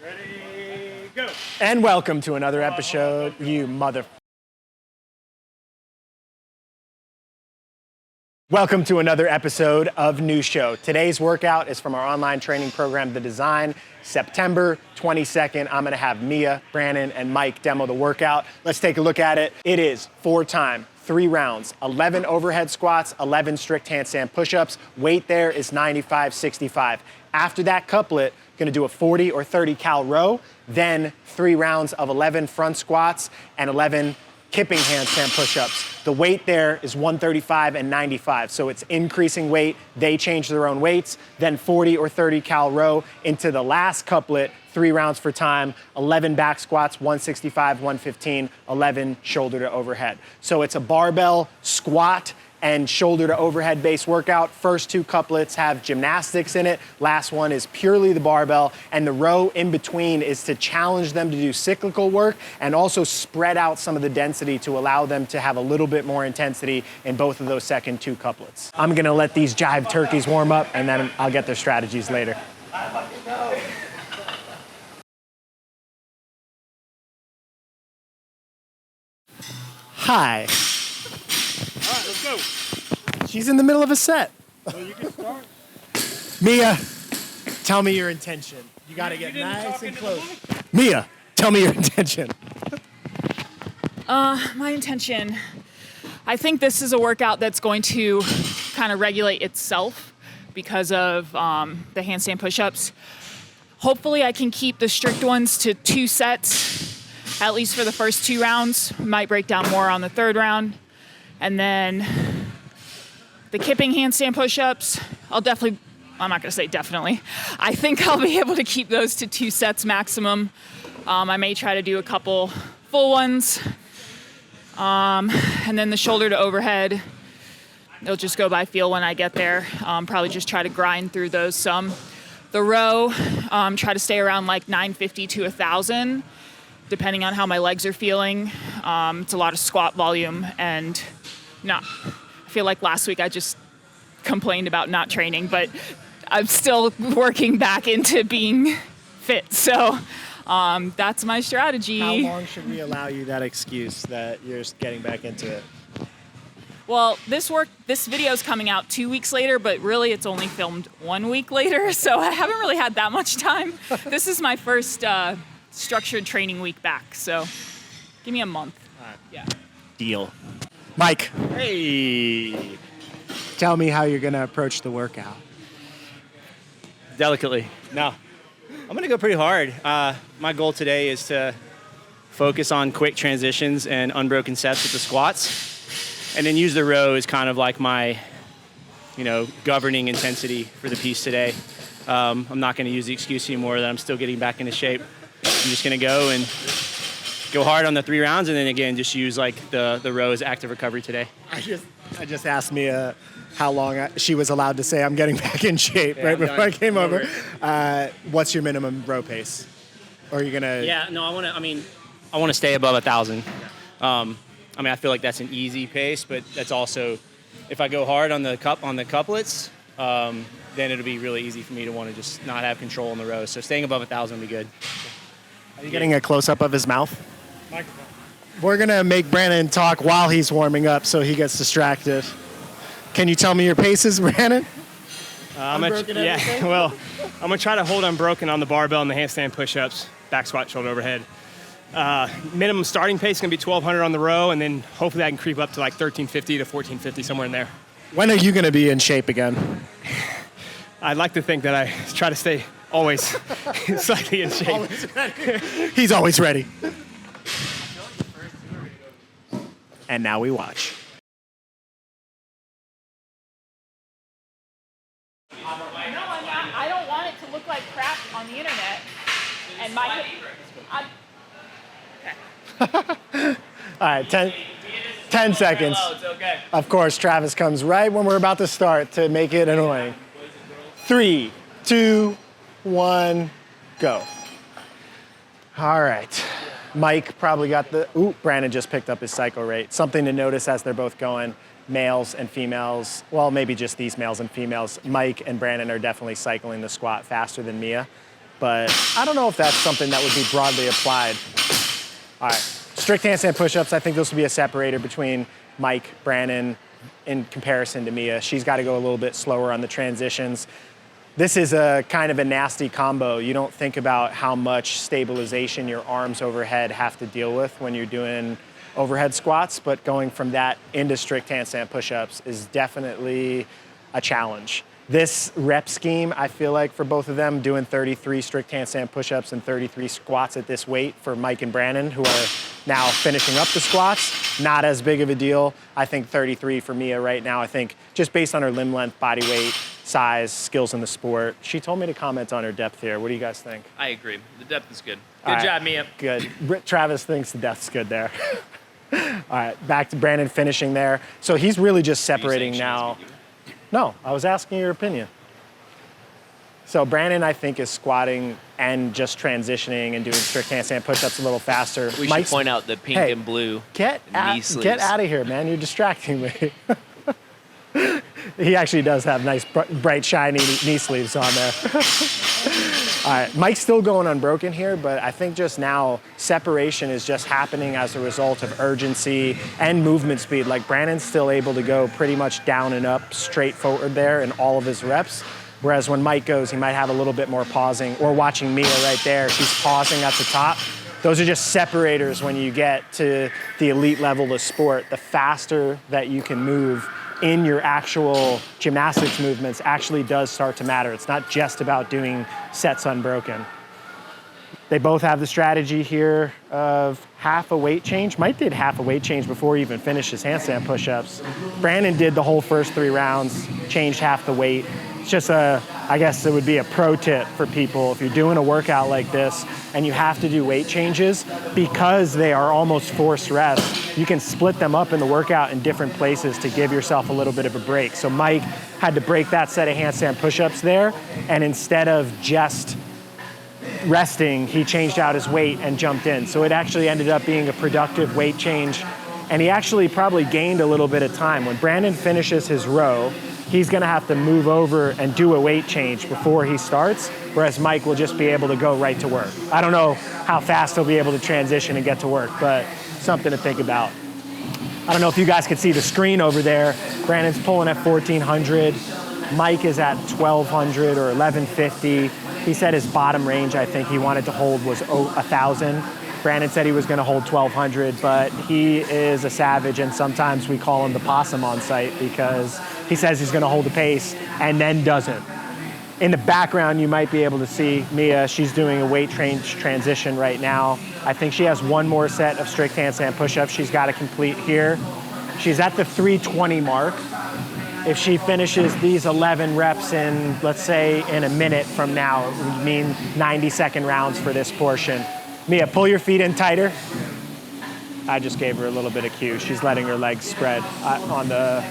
Ready, go. And welcome to another episode, you mother... Welcome to another episode of New Show. Today's workout is from our online training program, The Design. September 22nd, I'm gonna have Mia, Brannen, and Mike demo the workout. Let's take a look at it. It is 4-time, 3 rounds, 11 overhead squats, 11 strict handstand push-ups. Weight there is 95-65. After that couplet, gonna do a 40 or 30 cal row, then 3 rounds of 11 front squats and 11 kipping handstand push-ups. The weight there is 135 and 95, so it's increasing weight. They change their own weights, then 40 or 30 cal row into the last couplet, 3 rounds for time, 11 back squats, 165, 115, 11 shoulder to overhead. So it's a barbell squat and shoulder to overhead base workout. First 2 couplets have gymnastics in it. Last one is purely the barbell, and the row in between is to challenge them to do cyclical work and also spread out some of the density to allow them to have a little bit more intensity in both of those second 2 couplets. I'm gonna let these jive turkeys warm up and then I'll get their strategies later. Hi. All right, let's go. She's in the middle of a set. So you can start. Mia, tell me your intention. You gotta get nice and close. Mia, tell me your intention. My intention, I think this is a workout that's going to kind of regulate itself because of the handstand push-ups. Hopefully I can keep the strict ones to 2 sets, at least for the first 2 rounds. Might break down more on the 3rd round. And then the kipping handstand push-ups, I'm not gonna say definitely. I think I'll be able to keep those to 2 sets maximum. I may try to do a couple full ones. And then the shoulder to overhead, it'll just go by feel when I get there. Probably just try to grind through those some. The row, try to stay around like 950 to 1,000, depending on how my legs are feeling. It's a lot of squat volume, and I feel like last week I just complained about not training, but I'm still working back into being fit. So that's my strategy. How long should we allow you that excuse that you're just getting back into it? Well, this video is coming out 2 weeks later, but really it's only filmed 1 week later, so I haven't really had that much time. This is my first structured training week back, so give me a month. All right. Yeah. Deal. Mike, Hey. tell me how you're gonna approach the workout. Delicately. No. I'm gonna go pretty hard. My goal today is to focus on quick transitions and unbroken sets with the squats, and then use the row as kind of like my, governing intensity for the piece today. I'm not gonna use the excuse anymore that I'm still getting back into shape. I'm just gonna go hard on the 3 rounds, and then again, just use like the row as active recovery today. I just asked Mia how long she was allowed to say I'm getting back in shape right before I came over. What's your minimum row pace? Or are you gonna? Yeah, no, I want to stay above 1,000. I feel like that's an easy pace, but that's also, if I go hard on the couplets, then it'll be really easy for me to want to just not have control on the row. So staying above 1,000 will be good. Are you getting a close up of his mouth? We're gonna make Brannen talk while he's warming up, so he gets distracted. Can you tell me your paces, Brannen? I'm gonna try to hold unbroken on the barbell and the handstand push-ups, back squat, shoulder overhead. Minimum starting pace is gonna be 1,200 on the row, and then hopefully I can creep up to like 1,350 to 1,450, somewhere in there. When are you gonna be in shape again? I'd like to think that I try to stay always slightly in shape. Always ready. He's always ready. And now we watch. No, I'm not. I don't want it to look like crap on the internet. And my All right, 10 seconds. It's okay. Of course, Travis comes right when we're about to start to make it annoying. 3, 2, 1, go. All right. Mike probably got Brannen just picked up his cycle rate. Something to notice as they're both going, males and females, well, maybe just these males and females. Mike and Brannen are definitely cycling the squat faster than Mia. but I don't know if that's something that would be broadly applied. All right, strict handstand push-ups. I think this will be a separator between Mike, Brannen, in comparison to Mia. She's got to go a little bit slower on the transitions. This is a kind of a nasty combo. You don't think about how much stabilization your arms overhead have to deal with when you're doing overhead squats, but going from that into strict handstand push-ups is definitely a challenge. This rep scheme, I feel like for both of them, doing 33 strict handstand push-ups and 33 squats at this weight for Mike and Brannen, who are now finishing up the squats, not as big of a deal. I think 33 for Mia right now. I think just based on her limb length, body weight, size, skills in the sport. She told me to comment on her depth here. What do you guys think? I agree. The depth is good. Good job, Mia. Good. Travis thinks the depth's good there. All right, back to Brannen finishing there. So he's really just separating now. No, I was asking your opinion. So Brannen, I think, is squatting and just transitioning and doing strict handstand push-ups a little faster. We should point out the pink and blue Get knee sleeves. Get out of here, man. You're distracting me. He actually does have nice, bright, shiny knee sleeves on there. All right, Mike's still going unbroken here, but I think just now separation is just happening as a result of urgency and movement speed. Like Brannen's still able to go pretty much down and up, straight forward there in all of his reps. Whereas when Mike goes, he might have a little bit more pausing, or watching Mia right there, she's pausing at the top. Those are just separators when you get to the elite level of sport. The faster that you can move in your actual gymnastics movements actually does start to matter. It's not just about doing sets unbroken. They both have the strategy here of half a weight change. Mike did half a weight change before he even finished his handstand push-ups. Brannen did the whole first 3 rounds, changed half the weight. It's just I guess it would be a pro tip for people. If you're doing a workout like this and you have to do weight changes, because they are almost forced rests, you can split them up in the workout in different places to give yourself a little bit of a break. So Mike had to break that set of handstand push-ups there, and instead of just resting, he changed out his weight and jumped in. So it actually ended up being a productive weight change, and he actually probably gained a little bit of time. When Brannen finishes his row, he's gonna have to move over and do a weight change before he starts, whereas Mike will just be able to go right to work. I don't know how fast he'll be able to transition and get to work, but something to think about. I don't know if you guys can see the screen over there. Brannen's pulling at 1,400. Mike is at 1,200 or 1,150. He said his bottom range, I think he wanted to hold, was 1,000. Brannen said he was gonna hold 1,200, but he is a savage, and sometimes we call him the possum on site because he says he's gonna hold the pace and then doesn't. In the background, you might be able to see Mia. She's doing a weight transition right now. I think she has one more set of strict handstand push-ups she's got to complete here. She's at the 320 mark. If she finishes these 11 reps in, let's say, in a minute from now, it would mean 90-second rounds for this portion. Mia, pull your feet in tighter. I just gave her a little bit of cue. She's letting her legs spread on the...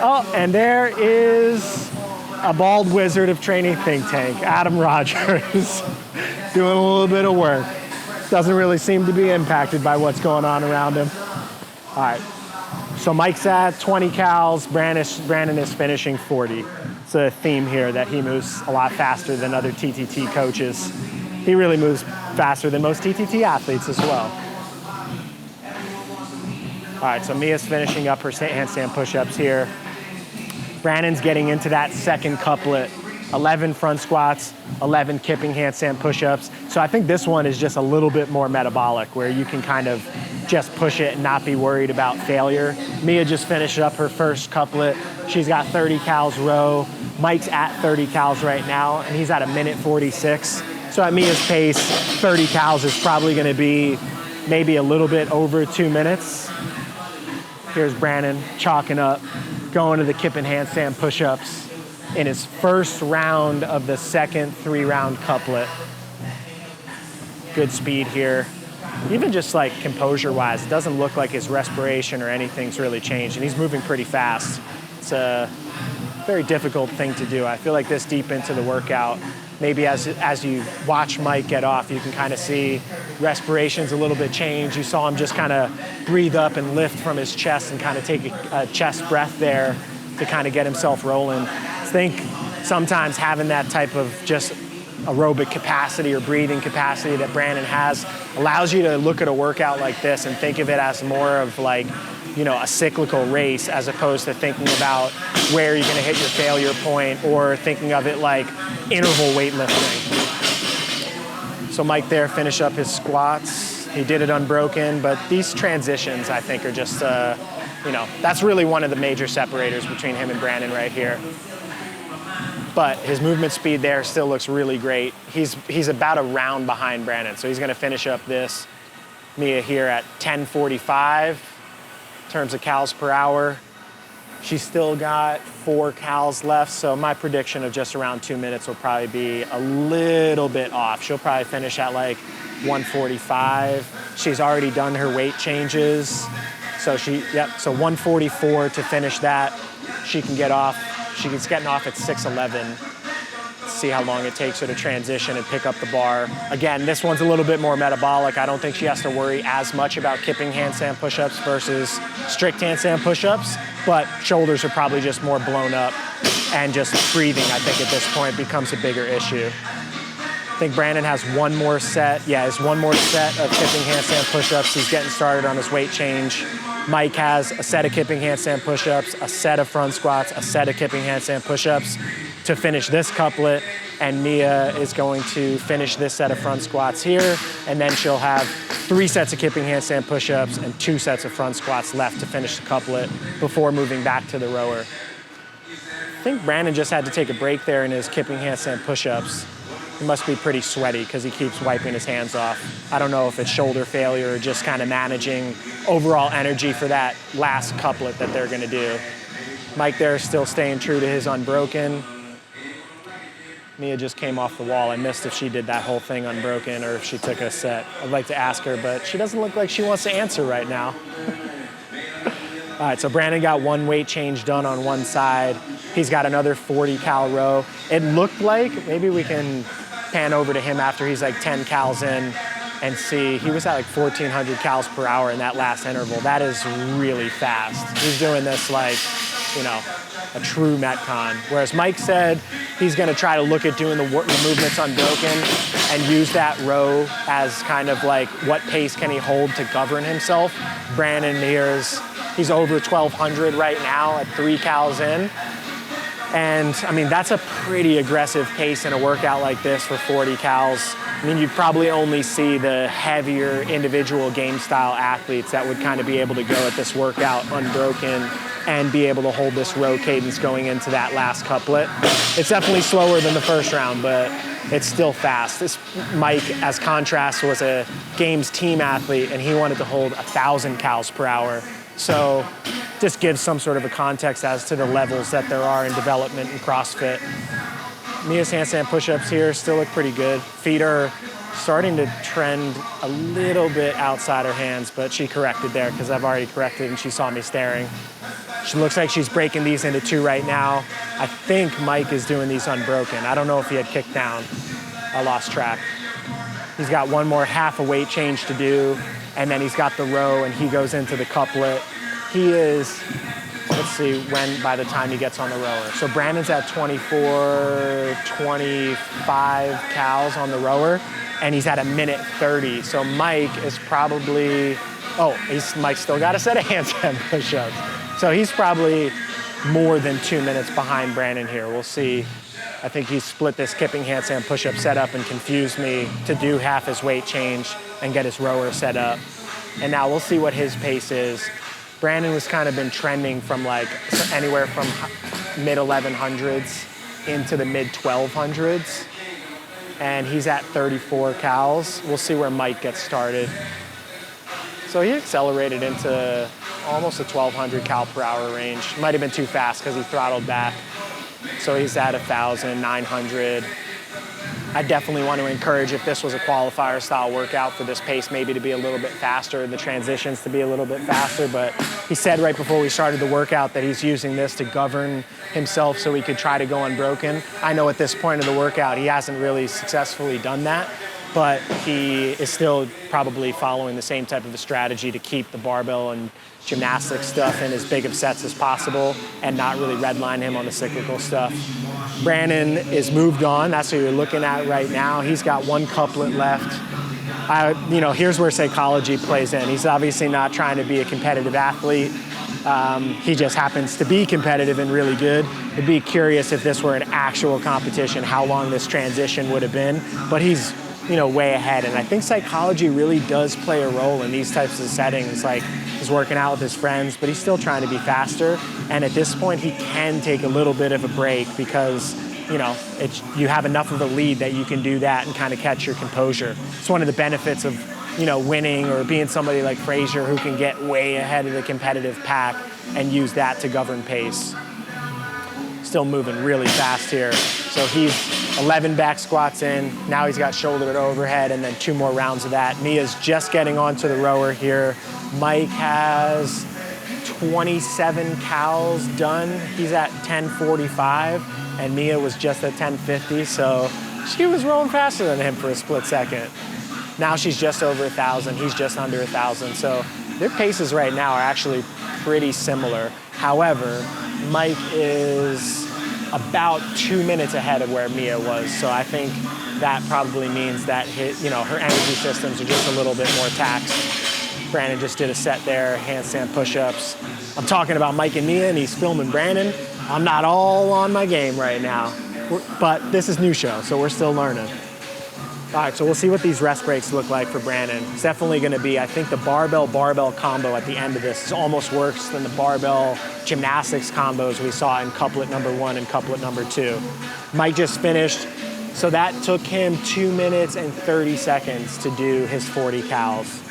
Oh, and there is a bald wizard of training think tank, Adam Rogers, doing a little bit of work. Doesn't really seem to be impacted by what's going on around him. All right, so Mike's at 20 cals, Brannen is finishing 40. It's a theme here that he moves a lot faster than other TTT coaches. He really moves faster than most TTT athletes as well. All right, so Mia's finishing up her handstand push-ups here. Brannen's getting into that second couplet, 11 front squats, 11 kipping handstand push-ups. So I think this one is just a little bit more metabolic, where you can kind of just push it and not be worried about failure. Mia just finished up her first couplet. She's got 30 cals row. Mike's at 30 cals right now, and he's at 1:46. So at Mia's pace, 30 cals is probably gonna be maybe a little bit over 2 minutes. Here's Brannen chalking up, going to the kip and handstand push-ups in his first round of the second 3-round couplet. Good speed here. Even just like composure-wise, it doesn't look like his respiration or anything's really changed, and he's moving pretty fast. It's a very difficult thing to do. I feel like this deep into the workout, maybe as you watch Mike get off, you can kind of see respiration's a little bit changed. You saw him just kind of breathe up and lift from his chest and kind of take a chest breath there to kind of get himself rolling. I think sometimes having that type of just aerobic capacity or breathing capacity that Brannen has allows you to look at a workout like this and think of it as more of like, you know, a cyclical race as opposed to thinking about where you're gonna hit your failure point or thinking of it like interval weightlifting. So Mike there finish up his squats. He did it unbroken, but these transitions I think are just, you know, that's really one of the major separators between him and Brannen right here. But his movement speed there still looks really great. He's about a round behind Brannen, so he's gonna finish up this Mia here at 10:45 in terms of cals per hour. She's still got 4 cals left, so my prediction of just around 2 minutes will probably be a little bit off. She'll probably finish at like 1:45. She's already done her weight changes. So so 1:44 to finish that. She can get off. She's getting off at 6:11. See how long it takes her to transition and pick up the bar. Again, this one's a little bit more metabolic. I don't think she has to worry as much about kipping handstand push-ups versus strict handstand push-ups, but shoulders are probably just more blown up and just breathing, I think at this point becomes a bigger issue. I think Brannen has one more set. Yeah, has one more set of kipping handstand push-ups. He's getting started on his weight change. Mike has a set of kipping handstand push-ups, a set of front squats, a set of kipping handstand push-ups to finish this couplet, and Mia is going to finish this set of front squats here, and then she'll have 3 sets of kipping handstand push-ups and 2 sets of front squats left to finish the couplet before moving back to the rower. I think Brannen just had to take a break there in his kipping handstand push-ups. He must be pretty sweaty because he keeps wiping his hands off. I don't know if it's shoulder failure or just kind of managing overall energy for that last couplet that they're gonna do. Mike there is still staying true to his unbroken. Mia just came off the wall. I missed if she did that whole thing unbroken or if she took a set. I'd like to ask her, but she doesn't look like she wants to answer right now. All right, so Brannen got one weight change done on one side. He's got another 40 cal row. It looked like, maybe we can pan over to him after he's like 10 cals in and see, he was at like 1,400 cals per hour in that last interval. That is really fast. He's doing this like, you know, a true Metcon. Whereas Mike said he's gonna try to look at doing the movements unbroken and use that row as kind of like what pace can he hold to govern himself. Brannen here he's over 1,200 right now at 3 cals in. And I mean, that's a pretty aggressive pace in a workout like this for 40 cals. I mean, you'd probably only see the heavier individual game style athletes that would kind of be able to go at this workout unbroken and be able to hold this row cadence going into that last couplet. It's definitely slower than the first round, but it's still fast. This Mike, as contrast, was a games team athlete and he wanted to hold 1,000 cals per hour. So just gives some sort of a context as to the levels that there are in development in CrossFit. Mia's handstand push-ups here still look pretty good. Feet are starting to trend a little bit outside her hands, but she corrected there because I've already corrected and she saw me staring. She looks like she's breaking these into 2 right now. I think Mike is doing these unbroken. I don't know if he had kicked down. I lost track. He's got one more half a weight change to do, and then he's got the row and he goes into the couplet. He is, let's see, by the time he gets on the rower. So Brannen's at 24, 25 cals on the rower, and he's at 1:30. So Mike is probably, Mike's still got a set of handstand push-ups. So he's probably more than 2 minutes behind Brannen here. We'll see. I think he split this kipping handstand push-up setup and confused me to do half his weight change and get his rower set up. And now we'll see what his pace is. Brannen was kind of been trending from like anywhere from mid-1100s into the mid-1200s. And he's at 34 cals. We'll see where Mike gets started. So he accelerated into almost a 1,200 cal per hour range. Might have been too fast because he throttled back. So he's at 1,000, 900. I definitely want to encourage, if this was a qualifier style workout, for this pace maybe to be a little bit faster, the transitions to be a little bit faster. But he said right before we started the workout that he's using this to govern himself so he could try to go unbroken. I know at this point of the workout, he hasn't really successfully done that. but he is still probably following the same type of a strategy to keep the barbell and gymnastic stuff in as big of sets as possible and not really redline him on the cyclical stuff. Brannen is moved on. That's who you're looking at right now. He's got one couplet left. Here's where psychology plays in. He's obviously not trying to be a competitive athlete. He just happens to be competitive and really good. I'd be curious if this were an actual competition, how long this transition would have been. But he's, way ahead. And I think psychology really does play a role in these types of settings. Like, he's working out with his friends, but he's still trying to be faster. And at this point, he can take a little bit of a break because, you have enough of a lead that you can do that and kind of catch your composure. It's one of the benefits of, winning or being somebody like Frazier who can get way ahead of the competitive pack and use that to govern pace. Still moving really fast here. So he's 11 back squats in. Now he's got shoulder to overhead and then 2 more rounds of that. Mia's just getting onto the rower here. Mike has 27 cals done. He's at 10:45 and Mia was just at 10:50. So she was rolling faster than him for a split second. Now she's just over 1,000. He's just under 1,000. So their paces right now are actually pretty similar. However, Mike is about 2 minutes ahead of where Mia was. So I think that probably means that her energy systems are just a little bit more taxed. Brannen just did a set there, handstand push-ups. I'm talking about Mike and Mia, and he's filming Brannen. I'm not all on my game right now, but this is new show, so we're still learning. All right, so we'll see what these rest breaks look like for Brannen. It's definitely gonna be, I think the barbell combo at the end of this is almost worse than the barbell gymnastics combos we saw in couplet number 1 and couplet number 2. Mike just finished, so that took him 2 minutes and 30 seconds to do his 40 cals.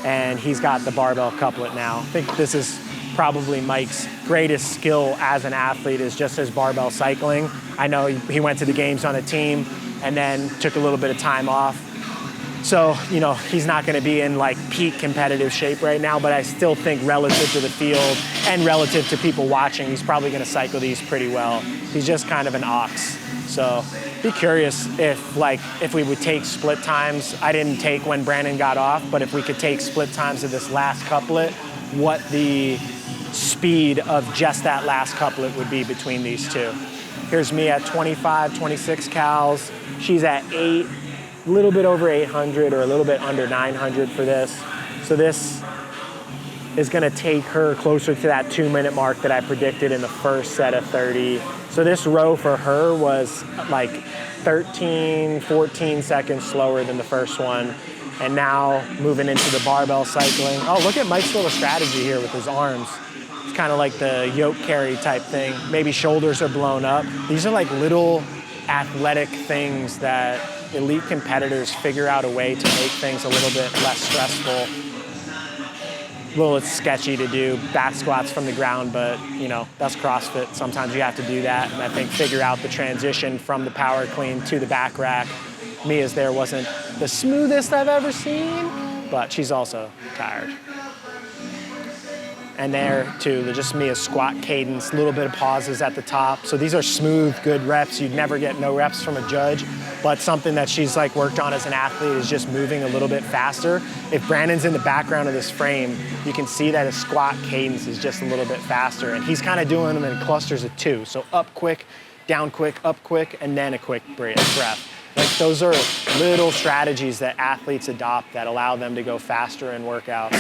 And he's got the barbell couplet now. I think this is probably Mike's greatest skill as an athlete is just his barbell cycling. I know he went to the games on a team and then took a little bit of time off. So, he's not gonna be in like peak competitive shape right now, but I still think relative to the field and relative to people watching, he's probably gonna cycle these pretty well. He's just kind of an ox. So be curious if we would take split times. I didn't take when Brannen got off, but if we could take split times of this last couplet, what the speed of just that last couplet would be between these two. Here's me at 25, 26 cals. She's at 8, a little bit over 800 or a little bit under 900 for this. So this is gonna take her closer to that 2-minute mark that I predicted in the first set of 30. So this row for her was like 13, 14 seconds slower than the first one. And now moving into the barbell cycling. Oh, look at Mike's little strategy here with his arms. It's kind of like the yoke carry type thing. Maybe shoulders are blown up. These are like little athletic things that elite competitors figure out a way to make things a little bit less stressful. It's sketchy to do back squats from the ground, but that's CrossFit. Sometimes you have to do that. And I think figure out the transition from the power clean to the back rack. Mia's there wasn't the smoothest I've ever seen, but she's also tired. And there too, just Mia's squat cadence, a little bit of pauses at the top. So these are smooth, good reps. You'd never get no reps from a judge, but something that she's worked on as an athlete is just moving a little bit faster. If Brannen's in the background of this frame, you can see that his squat cadence is just a little bit faster. And he's kind of doing them in clusters of 2. So up quick, down quick, up quick, and then a quick breath. Those are little strategies that athletes adopt that allow them to go faster in workouts.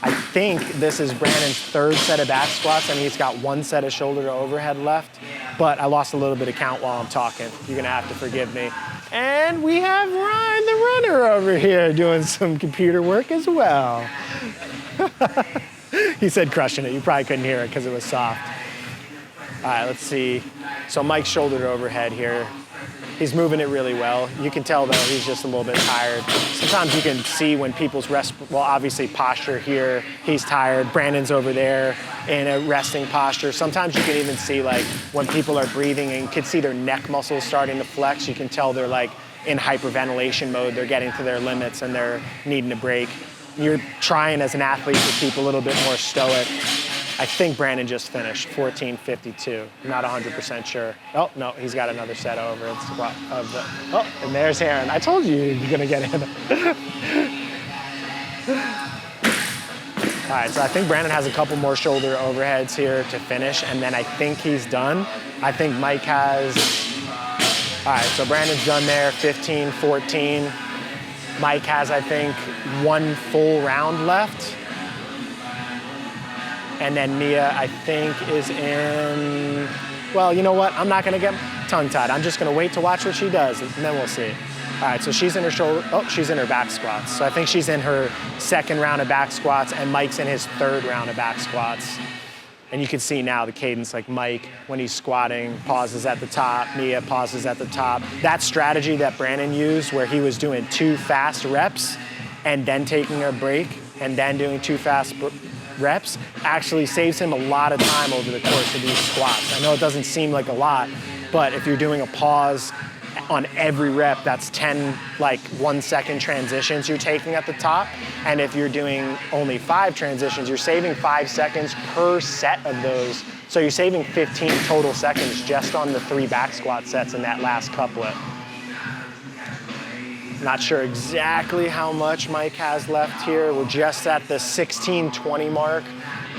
I think this is Brannen's 3rd set of back squats, and he's got 1 set of shoulder to overhead left, but I lost a little bit of count while I'm talking. You're gonna have to forgive me. And we have Ryan the runner over here doing some computer work as well. He said crushing it. You probably couldn't hear it because it was soft. All right, let's see. So Mike's shoulder to overhead here. He's moving it really well. You can tell though he's just a little bit tired. Sometimes you can see when people's obviously posture here, he's tired. Brannen's over there in a resting posture. Sometimes you can even see when people are breathing and you can see their neck muscles starting to flex. You can tell they're in hyperventilation mode. They're getting to their limits and they're needing a break. You're trying as an athlete to keep a little bit more stoic. I think Brannen just finished 14:52. Not 100% sure. Oh, no, he's got another set over. Oh, and there's Aaron. I told you you're gonna get in. All right, so I think Brannen has a couple more shoulder overheads here to finish, and then I think he's done. I think Mike has, all right, so Brannen's done there, 15:14. Mike has, I think, one full round left. And then Mia, I think, is in, well, you know what? I'm not gonna get tongue-tied. I'm just gonna wait to watch what she does, and then we'll see. All right, so she's in her shoulder, oh, she's in her back squats. So I think she's in her second round of back squats, and Mike's in his third round of back squats. And you can see now the cadence, like Mike, when he's squatting, pauses at the top, Mia pauses at the top. That strategy that Brannen used, where he was doing 2 fast reps and then taking a break and then doing 2 fast reps, actually saves him a lot of time over the course of these squats. I know it doesn't seem like a lot, but if you're doing a pause on every rep, that's 10 like 1-second transitions you're taking at the top. And if you're doing only 5 transitions, you're saving 5 seconds per set of those. So you're saving 15 total seconds just on the 3 back squat sets in that last couplet. Not sure exactly how much Mike has left here. We're just at the 16:20 mark.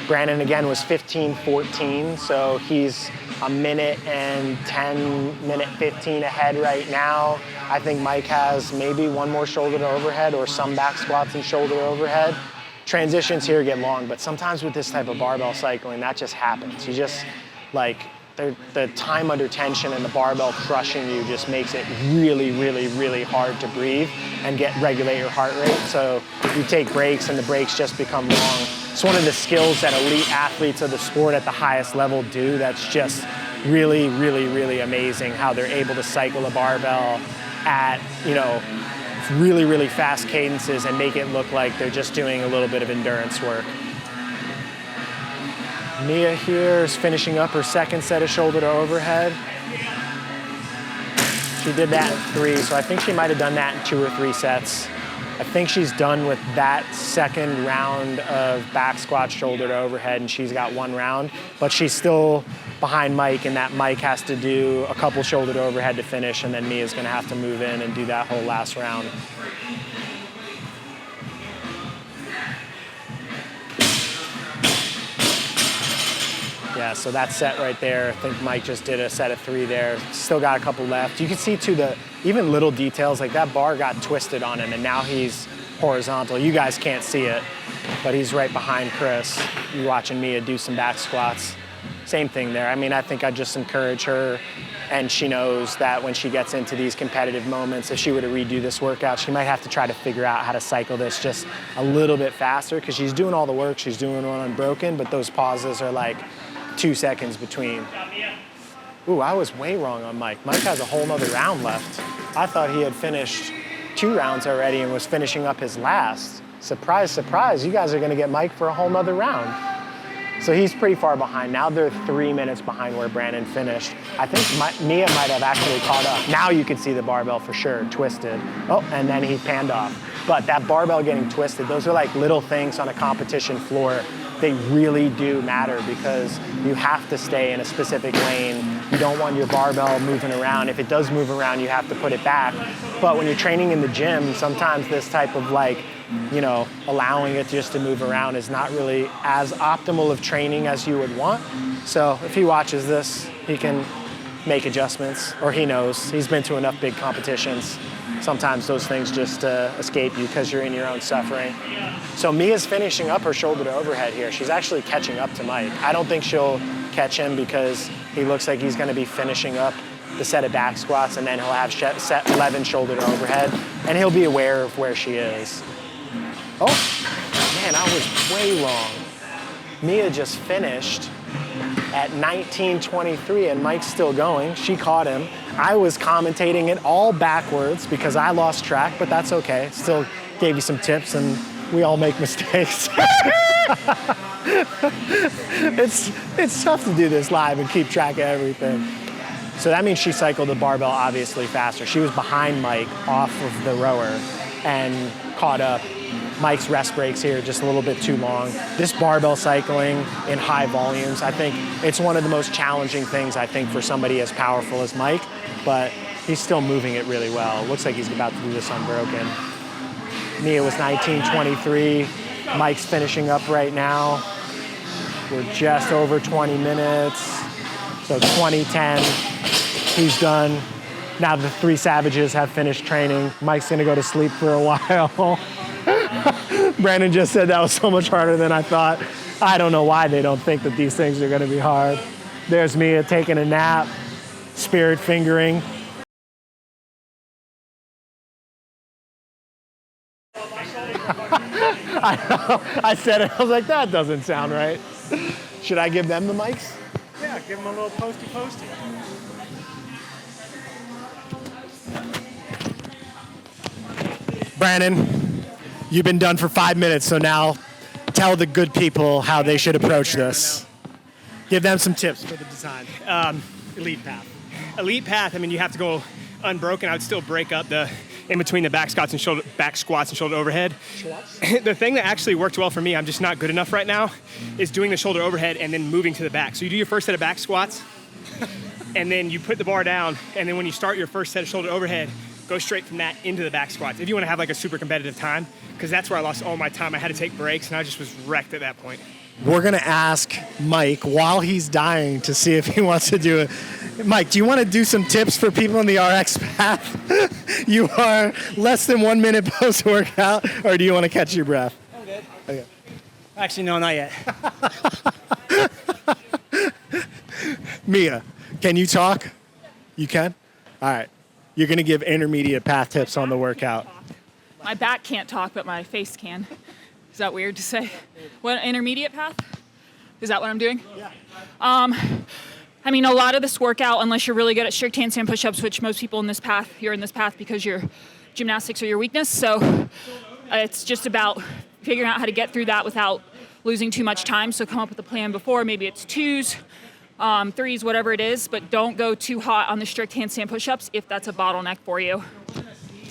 Brannen again was 15:14, so he's a minute and 10, minute 15 ahead right now. I think Mike has maybe one more shoulder to overhead or some back squats and shoulder overhead. Transitions here get long, but sometimes with this type of barbell cycling, that just happens. You just, like, the time under tension and the barbell crushing you just makes it really, really, really hard to breathe and regulate your heart rate. So you take breaks and the breaks just become long. It's one of the skills that elite athletes of the sport at the highest level do. That's just really, really, really amazing how they're able to cycle a barbell at, you know, really, really fast cadences and make it look like they're just doing a little bit of endurance work. Mia here is finishing up her second set of shoulder to overhead. She did that in 3, so I think she might have done that in 2 or 3 sets. I think she's done with that second round of back squat shoulder to overhead, and she's got 1 round, but she's still behind Mike, and that Mike has to do a couple shoulder to overhead to finish, and then Mia's gonna have to move in and do that whole last round. Yeah, so that set right there, I think Mike just did a set of 3 there. Still got a couple left. You can see too, even little details, like that bar got twisted on him and now he's horizontal. You guys can't see it, but he's right behind Chris. You're watching Mia do some back squats. Same thing there. I mean, I think I'd just encourage her, and she knows that when she gets into these competitive moments, if she were to redo this workout, she might have to try to figure out how to cycle this just a little bit faster, because she's doing all the work, she's doing it unbroken, but those pauses are like 2 seconds between. Ooh, I was way wrong on Mike. Mike has a whole nother round left. I thought he had finished 2 rounds already and was finishing up his last. Surprise, surprise, you guys are gonna get Mike for a whole nother round. So he's pretty far behind. Now they're 3 minutes behind where Brannen finished. I think Mia might have actually caught up. Now you can see the barbell for sure, twisted. Oh, and then he panned off. But that barbell getting twisted, those are like little things on a competition floor. They really do matter, because you have to stay in a specific lane. You don't want your barbell moving around. If it does move around, you have to put it back. But when you're training in the gym, sometimes this type of, like, you know, allowing it just to move around is not really as optimal of training as you would want. So if he watches this, he can make adjustments, or he knows. He's been to enough big competitions. Sometimes those things just escape you because you're in your own suffering. So Mia's finishing up her shoulder to overhead here. She's actually catching up to Mike. I don't think she'll catch him because he looks like he's gonna be finishing up the set of back squats, and then he'll have set 11 shoulder to overhead, and he'll be aware of where she is. Oh, man, I was way wrong. Mia just finished at 19:23, and Mike's still going. She caught him. I was commentating it all backwards because I lost track, but that's okay. Still gave you some tips, and we all make mistakes. It's tough to do this live and keep track of everything. So that means she cycled the barbell obviously faster. She was behind Mike off of the rower and caught up. Mike's rest breaks here just a little bit too long. This barbell cycling in high volumes, I think it's one of the most challenging things, I think, for somebody as powerful as Mike, but he's still moving it really well. Looks like he's about to do this unbroken. Mia was 19:23. Mike's finishing up right now. We're just over 20 minutes. So 20:10, he's done. Now the three savages have finished training. Mike's gonna go to sleep for a while. Brandon just said that was so much harder than I thought. I don't know why they don't think that these things are gonna be hard. There's Mia taking a nap, spirit fingering. I said it, I was like, that doesn't sound right. Should I give them the mics? Yeah, give them a little posty. Brandon, you've been done for 5 minutes, so now tell the good people how they should approach this. Give them some tips for the design. Elite path. Elite path, I mean, you have to go unbroken. I would still break up in between the back squats and shoulder overhead. The thing that actually worked well for me, I'm just not good enough right now, is doing the shoulder overhead and then moving to the back. So you do your first set of back squats, and then you put the bar down, and then when you start your first set of shoulder overhead, go straight from that into the back squats. If you want to have like a super competitive time, because that's where I lost all my time. I had to take breaks, and I just was wrecked at that point. We're gonna ask Mike while he's dying to see if he wants to do it. Mike, do you want to do some tips for people in the RX path? You are less than 1 minute post-workout, or do you want to catch your breath? I'm good. Okay. Actually, no, not yet. Mia, can you talk? You can? All right. You're going to give intermediate path tips on the workout. My back can't talk, but my face can. Is that weird to say? What, intermediate path? Is that what I'm doing? Yeah. I mean, a lot of this workout, unless you're really good at strict handstand push-ups, which most people in this path, you're in this path because your gymnastics are your weakness. So it's just about figuring out how to get through that without losing too much time. So come up with a plan before. Maybe it's 2s, 3s, whatever it is, but don't go too hot on the strict handstand push-ups if that's a bottleneck for you.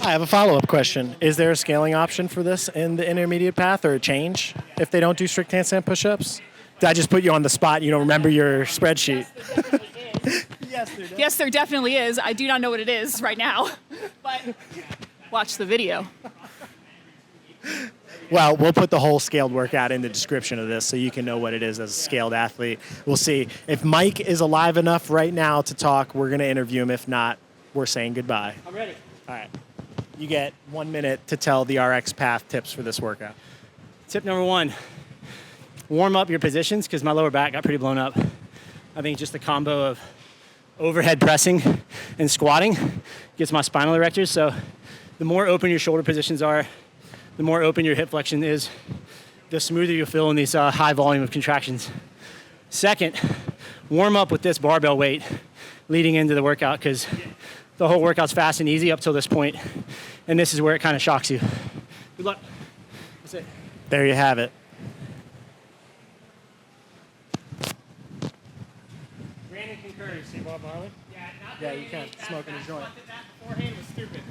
I have a follow-up question. Is there a scaling option for this in the intermediate path, or a change if they don't do strict handstand push-ups? Did I just put you on the spot? You don't remember your spreadsheet? Yes, there definitely is. I do not know what it is right now, but watch the video. Well, we'll put the whole scaled workout in the description of this so you can know what it is as a scaled athlete. We'll see. If Mike is alive enough right now to talk, we're going to interview him. If not, we're saying goodbye. I'm ready. All right. You get 1 minute to tell the RX path tips for this workout. Tip number 1, warm up your positions, because my lower back got pretty blown up. I think just the combo of overhead pressing and squatting gets my spinal erectors. So the more open your shoulder positions are, the more open your hip flexion is, the smoother you'll feel in these high volume of contractions. Second, warm up with this barbell weight leading into the workout, because the whole workout's fast and easy up till this point, and this is where it kind of shocks you. Good luck. That's it. There you have it. Brandon concurs. See Bob Marley? Yeah, you can. Smoking a joint. That beforehand was stupid.